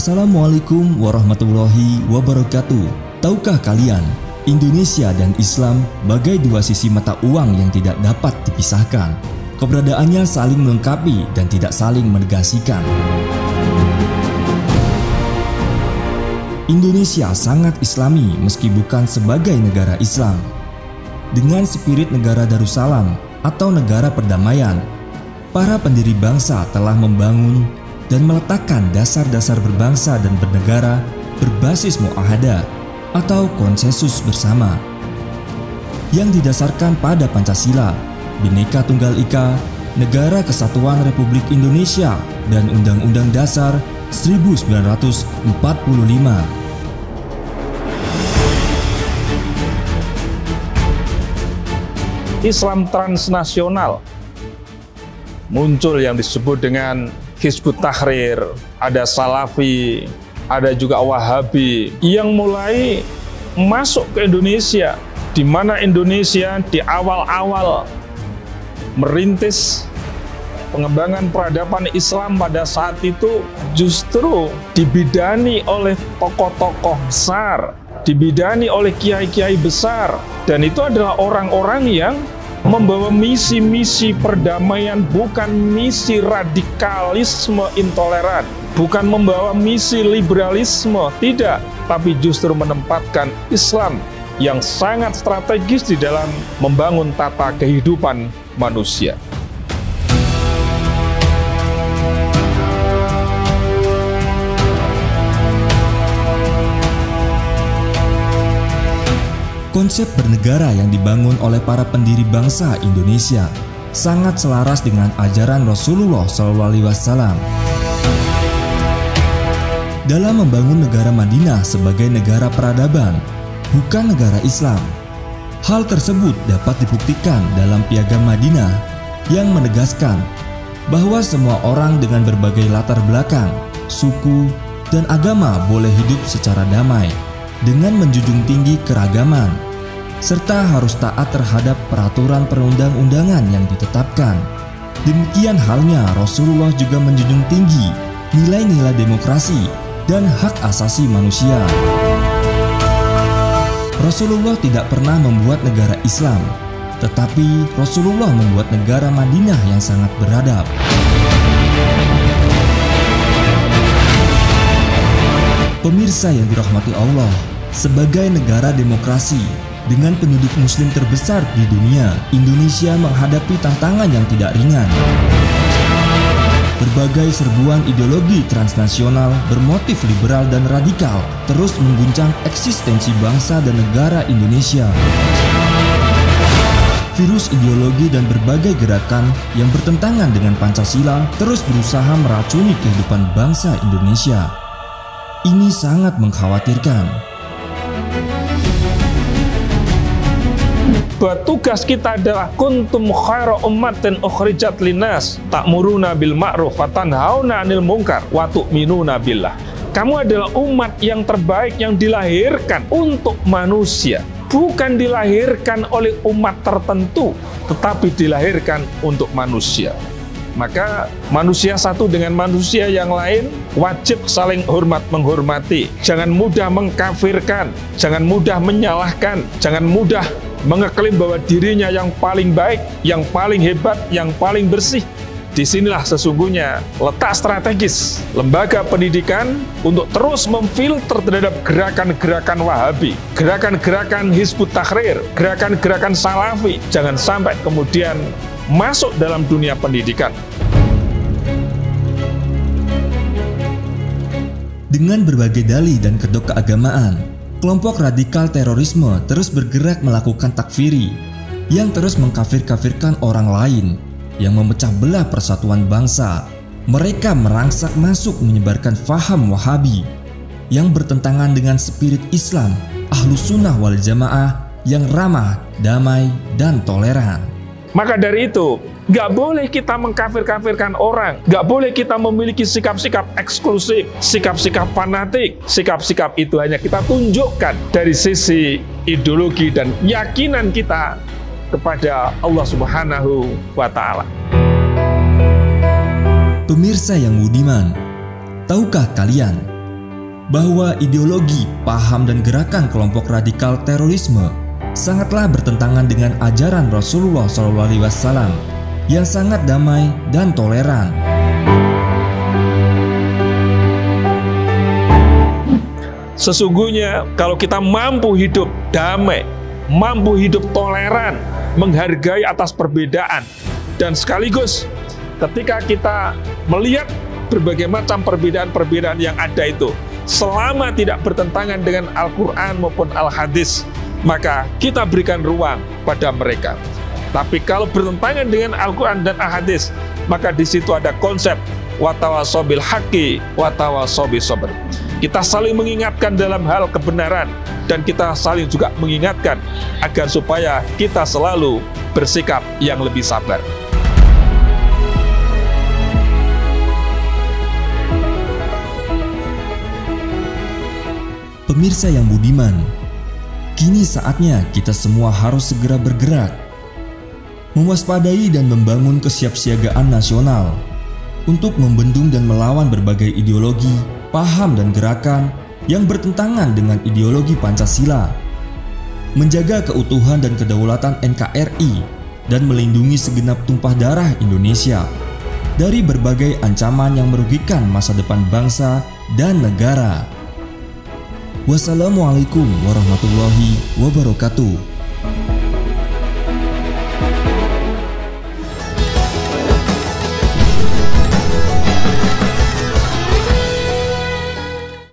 Assalamualaikum warahmatullahi wabarakatuh. Tahukah kalian, Indonesia dan Islam bagai dua sisi mata uang yang tidak dapat dipisahkan. Keberadaannya saling melengkapi dan tidak saling menegasikan. Indonesia sangat Islami meski bukan sebagai negara Islam. Dengan spirit negara Darussalam atau negara perdamaian, para pendiri bangsa telah membangun dan meletakkan dasar-dasar berbangsa dan bernegara berbasis muahadah atau konsensus bersama yang didasarkan pada Pancasila, Bhinneka Tunggal Ika, Negara Kesatuan Republik Indonesia, dan Undang-Undang Dasar 1945. Islam transnasional muncul yang disebut dengan Hizbut Tahrir, ada Salafi, ada juga Wahabi yang mulai masuk ke Indonesia, di mana Indonesia di awal-awal merintis pengembangan peradaban Islam pada saat itu justru dibidani oleh tokoh-tokoh besar, dibidani oleh kiai-kiai besar, dan itu adalah orang-orang yang membawa misi-misi perdamaian, bukan misi radikalisme intoleran, bukan membawa misi liberalisme, tidak, tapi justru menempatkan Islam yang sangat strategis di dalam membangun tata kehidupan manusia. Konsep bernegara yang dibangun oleh para pendiri bangsa Indonesia sangat selaras dengan ajaran Rasulullah SAW. Dalam membangun negara Madinah sebagai negara peradaban, bukan negara Islam. Hal tersebut dapat dibuktikan dalam Piagam Madinah yang menegaskan bahwa semua orang dengan berbagai latar belakang, suku, dan agama boleh hidup secara damai dengan menjunjung tinggi keragaman, serta harus taat terhadap peraturan perundang-undangan yang ditetapkan. Demikian halnya Rasulullah juga menjunjung tinggi nilai-nilai demokrasi dan hak asasi manusia. Rasulullah tidak pernah membuat negara Islam, tetapi Rasulullah membuat negara Madinah yang sangat beradab. Pemirsa yang dirahmati Allah, sebagai negara demokrasi dengan penduduk muslim terbesar di dunia, Indonesia menghadapi tantangan yang tidak ringan. Berbagai serbuan ideologi transnasional bermotif liberal dan radikal terus mengguncang eksistensi bangsa dan negara Indonesia. Virus ideologi dan berbagai gerakan yang bertentangan dengan Pancasila terus berusaha meracuni kehidupan bangsa Indonesia. Ini sangat mengkhawatirkan. Tugas kita adalah kuntum khaira ummatin ukhrijat linnas ta'muruna bil ma'ruf wa tanhauna 'anil munkar wa tu'minuna billah. Kamu adalah umat yang terbaik yang dilahirkan untuk manusia, bukan dilahirkan oleh umat tertentu, tetapi dilahirkan untuk manusia. Maka manusia satu dengan manusia yang lain wajib saling hormat menghormati. Jangan mudah mengkafirkan, jangan mudah menyalahkan, jangan mudah mengeklaim bahwa dirinya yang paling baik, yang paling hebat, yang paling bersih. Disinilah sesungguhnya letak strategis lembaga pendidikan untuk terus memfilter terhadap gerakan-gerakan Wahabi, gerakan-gerakan Hizbut Tahrir, gerakan-gerakan Salafi. Jangan sampai kemudian masuk dalam dunia pendidikan. Dengan berbagai dalih dan kedok keagamaan, kelompok radikal terorisme terus bergerak melakukan takfiri yang terus mengkafir-kafirkan orang lain yang memecah belah persatuan bangsa. Mereka merangsak masuk menyebarkan faham Wahabi yang bertentangan dengan spirit Islam Ahlus Sunnah wal Jamaah yang ramah, damai, dan toleran. Maka dari itu, nggak boleh kita mengkafir-kafirkan orang, nggak boleh kita memiliki sikap-sikap eksklusif, sikap-sikap fanatik. Sikap-sikap itu hanya kita tunjukkan dari sisi ideologi dan keyakinan kita kepada Allah Subhanahu wa Ta'ala. Pemirsa yang budiman, tahukah kalian bahwa ideologi, paham, dan gerakan kelompok radikal terorisme sangatlah bertentangan dengan ajaran Rasulullah SAW yang sangat damai dan toleran. Sesungguhnya kalau kita mampu hidup damai, mampu hidup toleran, menghargai atas perbedaan, dan sekaligus ketika kita melihat berbagai macam perbedaan-perbedaan yang ada itu, selama tidak bertentangan dengan Al-Quran maupun Al-Hadis, maka kita berikan ruang pada mereka. Tapi kalau bertentangan dengan Al-Quran dan Al-Hadis, maka di situ ada konsep watawasaw bil haqqi watawasaw bis sabr. Kita saling mengingatkan dalam hal kebenaran, dan kita saling juga mengingatkan agar supaya kita selalu bersikap yang lebih sabar. Pemirsa yang budiman, kini saatnya kita semua harus segera bergerak, mewaspadai dan membangun kesiapsiagaan nasional untuk membendung dan melawan berbagai ideologi, paham, dan gerakan yang bertentangan dengan ideologi Pancasila, menjaga keutuhan dan kedaulatan NKRI, dan melindungi segenap tumpah darah Indonesia dari berbagai ancaman yang merugikan masa depan bangsa dan negara. Wassalamualaikum warahmatullahi wabarakatuh.